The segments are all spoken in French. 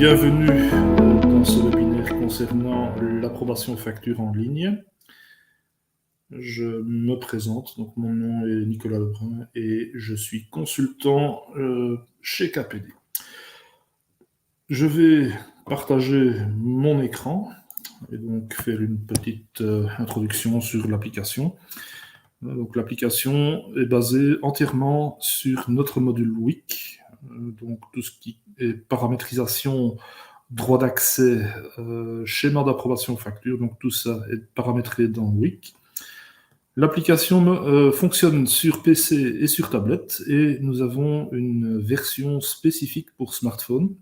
Bienvenue dans ce webinaire concernant l'approbation facture en ligne. Je me présente, donc mon nom est Nicolas Lebrun et je suis consultant chez KPD. Je vais partager mon écran et donc faire une petite introduction sur l'application. Donc l'application est basée entièrement sur notre module WIC, donc tout ce qui est paramétrisation, droit d'accès, schéma d'approbation facture, donc tout ça est paramétré dans WIC. L'application fonctionne sur PC et sur tablette et nous avons une version spécifique pour smartphone.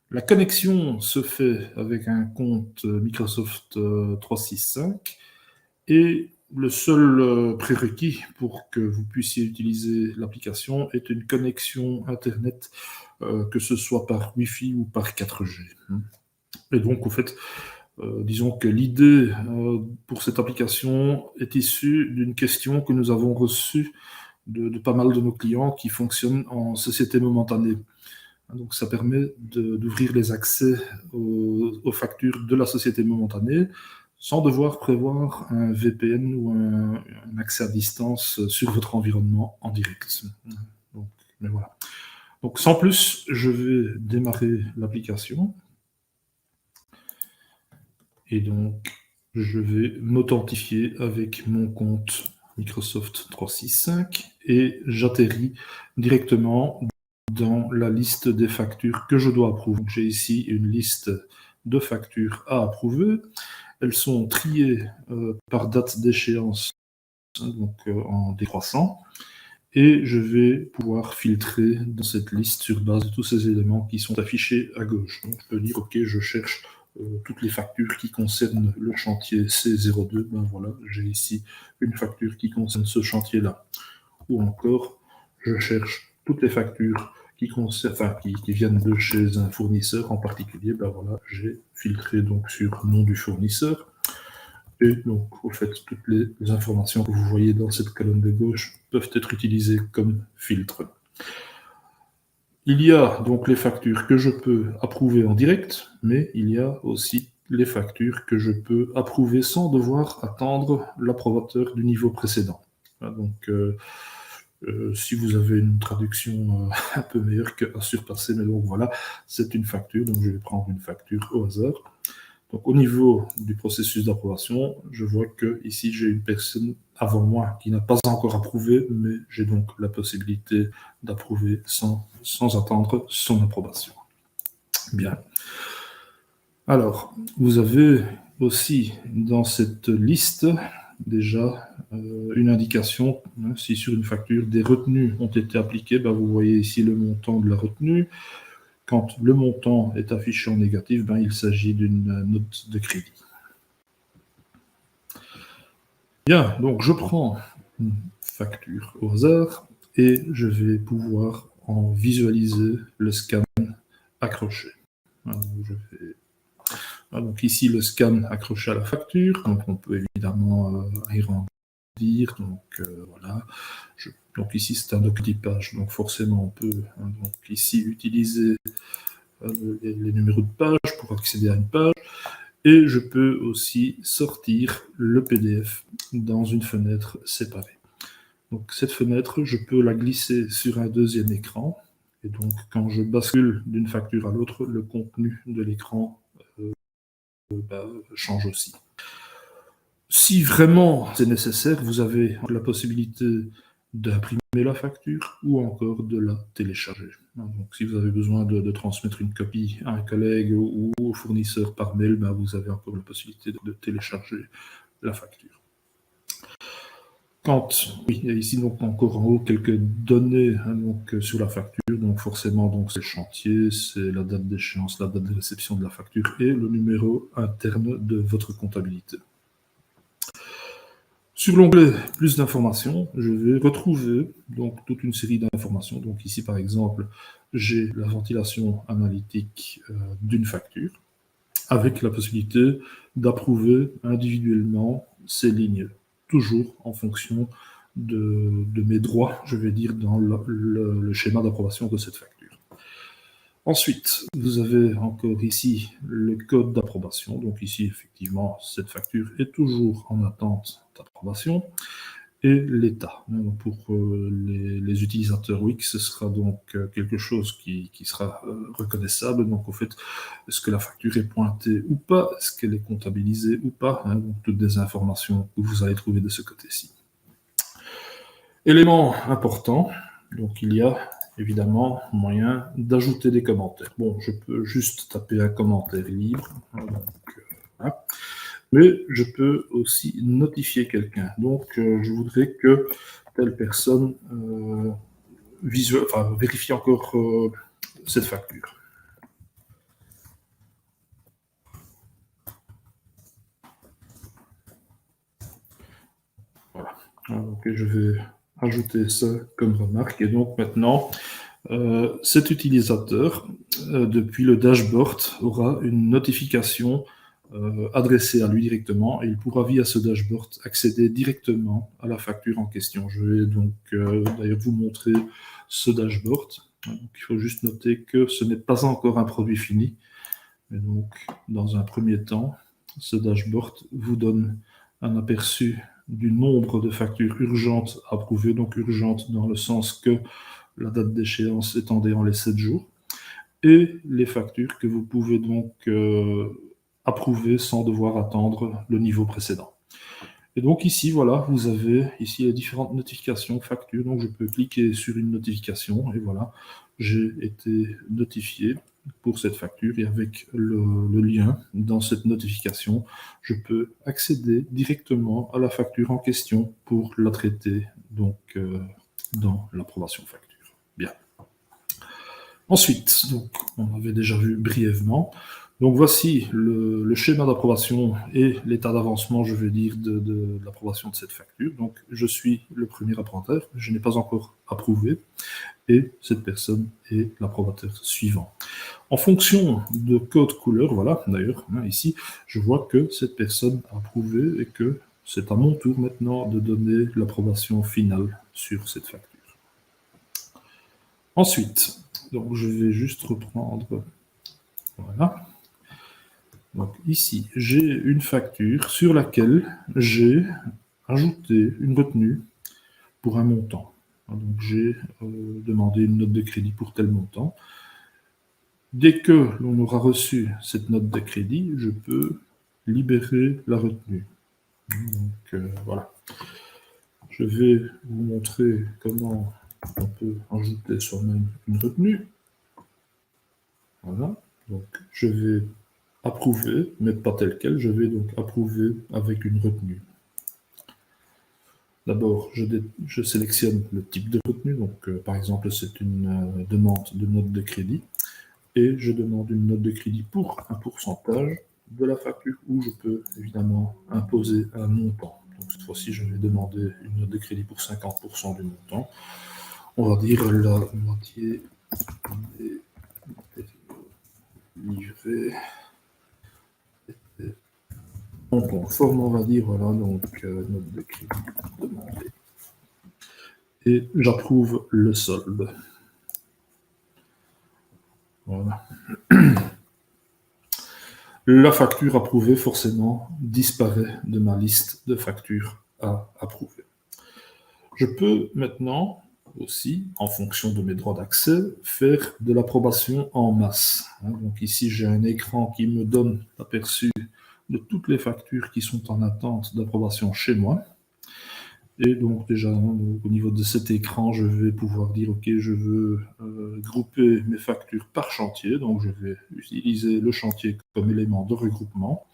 La connexion se fait avec un compte Microsoft 365 et le seul prérequis pour que vous puissiez utiliser l'application est une connexion Internet, que ce soit par Wi-Fi ou par 4G. Et donc, au fait, disons que l'idée pour cette application est issue d'une question que nous avons reçue de pas mal de nos clients qui fonctionnent en société momentanée. Donc, ça permet d'ouvrir les accès aux factures de la société momentanée sans devoir prévoir un VPN ou un accès à distance sur votre environnement en direct. Donc, mais voilà. Donc, sans plus, je vais démarrer l'application. Et donc, je vais m'authentifier avec mon compte Microsoft 365 et j'atterris directement dans la liste des factures que je dois approuver. J'ai ici une liste de factures à approuver. Elles sont triées par date d'échéance, donc en décroissant. Et je vais pouvoir filtrer dans cette liste sur base de tous ces éléments qui sont affichés à gauche. Donc, je peux dire, OK, je cherche toutes les factures qui concernent le chantier C02. Ben voilà, j'ai ici une facture qui concerne ce chantier-là. Ou encore, je cherche toutes les factures qui viennent de chez un fournisseur en particulier. Ben voilà, j'ai filtré donc sur nom du fournisseur. Et donc, au fait, toutes les informations que vous voyez dans cette colonne de gauche peuvent être utilisées comme filtre. Il y a donc les factures que je peux approuver en direct, mais il y a aussi les factures que je peux approuver sans devoir attendre l'approbateur du niveau précédent. Donc, si vous avez une traduction un peu meilleure que à surpasser, mais donc voilà, c'est une facture, donc je vais prendre une facture au hasard. Donc, au niveau du processus d'approbation, je vois que ici j'ai une personne avant moi qui n'a pas encore approuvé, mais j'ai donc la possibilité d'approuver sans attendre son approbation. Bien. Alors, vous avez aussi dans cette liste déjà une indication, si sur une facture des retenues ont été appliquées, ben vous voyez ici le montant de la retenue. Quand le montant est affiché en négatif, ben il s'agit d'une note de crédit. Bien, donc je prends une facture au hasard et je vais pouvoir en visualiser le scan accroché. Donc ici, le scan accroché à la facture, donc on peut évidemment agrandir, donc voilà. Donc ici, c'est un docutypage, donc forcément on peut donc ici utiliser les numéros de page pour accéder à une page. Et je peux aussi sortir le PDF dans une fenêtre séparée. Donc cette fenêtre, je peux la glisser sur un deuxième écran. Et donc quand je bascule d'une facture à l'autre, le contenu de l'écran change aussi. Si vraiment c'est nécessaire, vous avez la possibilité d'imprimer la facture ou encore de la télécharger. Donc, si vous avez besoin de transmettre une copie à un collègue ou au fournisseur par mail, ben, vous avez encore la possibilité de télécharger la facture. Oui, il y a ici donc encore en haut quelques données donc, sur la facture. Donc forcément, donc c'est le chantier, c'est la date d'échéance, la date de réception de la facture et le numéro interne de votre comptabilité. Sur l'onglet « Plus d'informations », je vais retrouver donc toute une série d'informations. Donc ici, par exemple, j'ai la ventilation analytique d'une facture avec la possibilité d'approuver individuellement ces lignes, toujours en fonction de mes droits, je vais dire, dans le schéma d'approbation de cette facture. Ensuite, vous avez encore ici le code d'approbation. Donc ici, effectivement, cette facture est toujours en attente d'approbation. Et l'état. Pour les utilisateurs Wix, ce sera donc quelque chose qui sera reconnaissable. Donc, au fait, est-ce que la facture est pointée ou pas? Est-ce qu'elle est comptabilisée ou pas? Donc, toutes des informations que vous allez trouver de ce côté-ci. Élément important, donc il y a évidemment moyen d'ajouter des commentaires. Bon, je peux juste taper un commentaire libre. Donc, voilà. Mais je peux aussi notifier quelqu'un. Donc, je voudrais que telle personne vérifie encore cette facture. Voilà. Donc, je vais ajouter ça comme remarque. Et donc, maintenant, cet utilisateur, depuis le dashboard, aura une notification adressée à lui directement et il pourra via ce dashboard accéder directement à la facture en question. Je vais donc d'ailleurs vous montrer ce dashboard. Donc, il faut juste noter que ce n'est pas encore un produit fini. Et donc, dans un premier temps, ce dashboard vous donne un aperçu du nombre de factures urgentes approuvées, donc urgentes dans le sens que la date d'échéance étant dans les 7 jours, et les factures que vous pouvez donc approuver sans devoir attendre le niveau précédent. Et donc ici, voilà, vous avez ici les différentes notifications factures. Donc je peux cliquer sur une notification et voilà, j'ai été notifié pour cette facture et avec le lien dans cette notification, je peux accéder directement à la facture en question pour la traiter donc dans l'approbation facture. Bien. Ensuite, donc, on avait déjà vu brièvement. Donc voici le schéma d'approbation et l'état d'avancement, je veux dire, de l'approbation de cette facture. Donc je suis le premier approbateur, je n'ai pas encore approuvé, et cette personne est l'approbateur suivant. En fonction de code couleur, voilà, d'ailleurs, ici, je vois que cette personne a approuvé et que c'est à mon tour maintenant de donner l'approbation finale sur cette facture. Ensuite, donc je vais juste reprendre, voilà. Donc ici, j'ai une facture sur laquelle j'ai ajouté une retenue pour un montant. Donc j'ai demandé une note de crédit pour tel montant. Dès que l'on aura reçu cette note de crédit, je peux libérer la retenue. Donc voilà. Je vais vous montrer comment on peut ajouter soi-même une retenue. Voilà. Donc je vais approuver, mais pas tel quel. Je vais donc approuver avec une retenue. D'abord, je sélectionne le type de retenue. Donc, par exemple, c'est une demande de note de crédit. Et je demande une note de crédit pour un pourcentage de la facture où je peux évidemment imposer un montant. Donc, cette fois-ci, je vais demander une note de crédit pour 50% du montant. On va dire la moitié des livrés. Donc, en forme, on va dire, voilà, donc note de crédit demandée. Et j'approuve le solde. Voilà. La facture approuvée, forcément, disparaît de ma liste de factures à approuver. Je peux maintenant aussi, en fonction de mes droits d'accès, faire de l'approbation en masse. Donc ici, j'ai un écran qui me donne l'aperçu de toutes les factures qui sont en attente d'approbation chez moi. Et donc déjà, au niveau de cet écran, je vais pouvoir dire, OK, je veux grouper mes factures par chantier. Donc je vais utiliser le chantier comme élément de regroupement.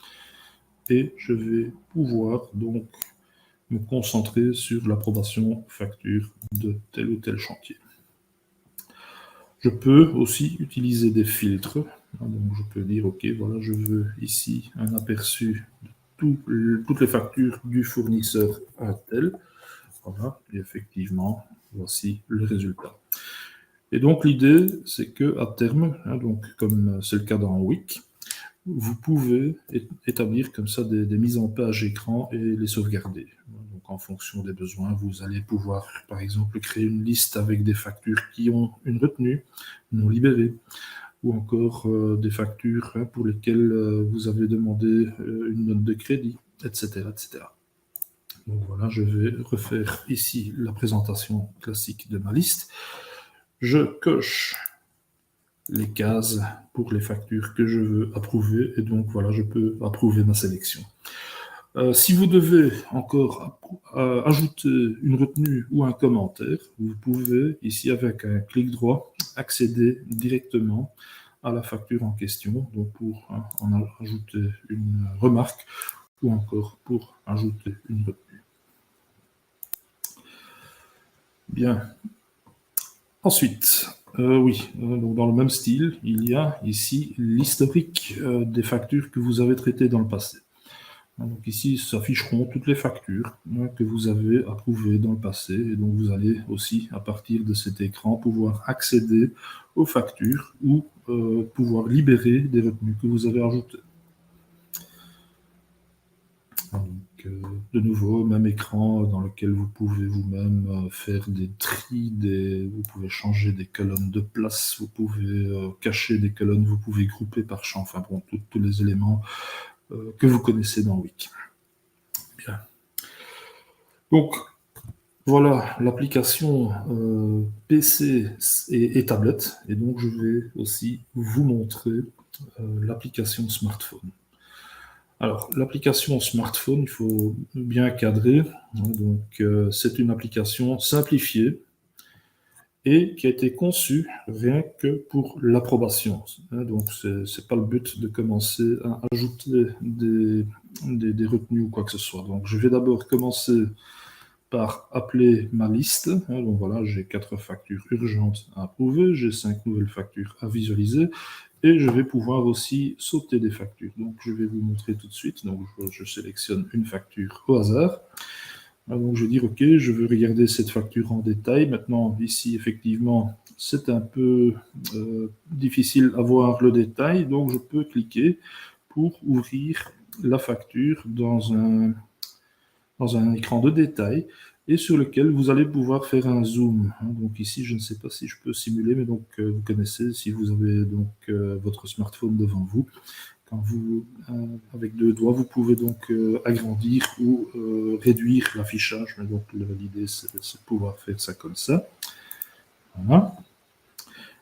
Et je vais pouvoir donc me concentrer sur l'approbation facture de tel ou tel chantier. Je peux aussi utiliser des filtres. Donc je peux dire, OK, voilà, je veux ici un aperçu de toutes les factures du fournisseur à tel. Voilà, et effectivement, voici le résultat. Et donc l'idée, c'est que à terme, donc comme c'est le cas dans Wix, vous pouvez établir comme ça des mises en page écran et les sauvegarder. Donc en fonction des besoins, vous allez pouvoir, par exemple, créer une liste avec des factures qui ont une retenue non libérée, ou encore des factures pour lesquelles vous avez demandé une note de crédit, etc., etc. Donc voilà, je vais refaire ici la présentation classique de ma liste. Je coche les cases pour les factures que je veux approuver, et donc voilà, je peux approuver ma sélection. Si vous devez encore ajouter une retenue ou un commentaire, vous pouvez, ici avec un clic droit, accéder directement à la facture en question, donc pour en ajouter une remarque ou encore pour ajouter une retenue. Bien. Ensuite, donc dans le même style, il y a ici l'historique des factures que vous avez traitées dans le passé. Donc ici s'afficheront toutes les factures que vous avez approuvées dans le passé, et donc vous allez aussi, à partir de cet écran, pouvoir accéder aux factures ou pouvoir libérer des retenues que vous avez ajoutées. Donc, de nouveau, même écran dans lequel vous pouvez vous-même faire des tris, vous pouvez changer des colonnes de place, vous pouvez cacher des colonnes, vous pouvez grouper par champ, enfin bon, tous les éléments que vous connaissez dans Wix. Bien. Donc, voilà l'application PC et tablette, et donc je vais aussi vous montrer l'application smartphone. Alors, l'application smartphone, il faut bien cadrer. Donc, c'est une application simplifiée et qui a été conçue rien que pour l'approbation. Donc, c'est pas le but de commencer à ajouter des retenues ou quoi que ce soit. Donc, je vais d'abord commencer par appeler ma liste. Donc voilà, j'ai 4 factures urgentes à approuver, j'ai 5 nouvelles factures à visualiser, et je vais pouvoir aussi sauter des factures. Donc je vais vous montrer tout de suite. Donc je sélectionne une facture au hasard. Donc je vais dire OK, je veux regarder cette facture en détail. Maintenant ici effectivement c'est un peu difficile à voir le détail, donc je peux cliquer pour ouvrir la facture dans un écran de détail et sur lequel vous allez pouvoir faire un zoom. Donc ici, je ne sais pas si je peux simuler, mais donc vous connaissez, si vous avez donc votre smartphone devant vous, quand vous, avec 2 doigts, vous pouvez donc agrandir ou réduire l'affichage. Donc l'idée, c'est de pouvoir faire ça comme ça. Voilà.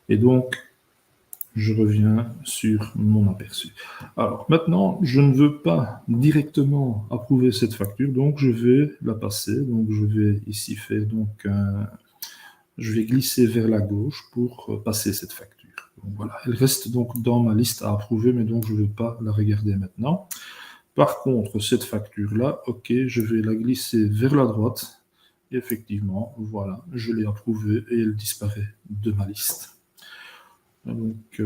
Et donc, je reviens sur mon aperçu. Alors maintenant, je ne veux pas directement approuver cette facture, donc je vais la passer. Donc je vais ici faire donc je vais glisser vers la gauche pour passer cette facture. Donc voilà, elle reste donc dans ma liste à approuver, mais donc je ne vais pas la regarder maintenant. Par contre, cette facture-là, OK, je vais la glisser vers la droite. Et effectivement, voilà, je l'ai approuvée et elle disparaît de ma liste. Donc,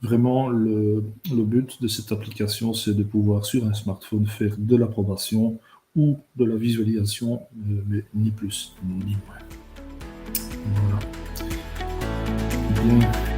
vraiment, le but de cette application, c'est de pouvoir, sur un smartphone, faire de l'approbation ou de la visualisation, mais ni plus ni moins. Voilà. Bien.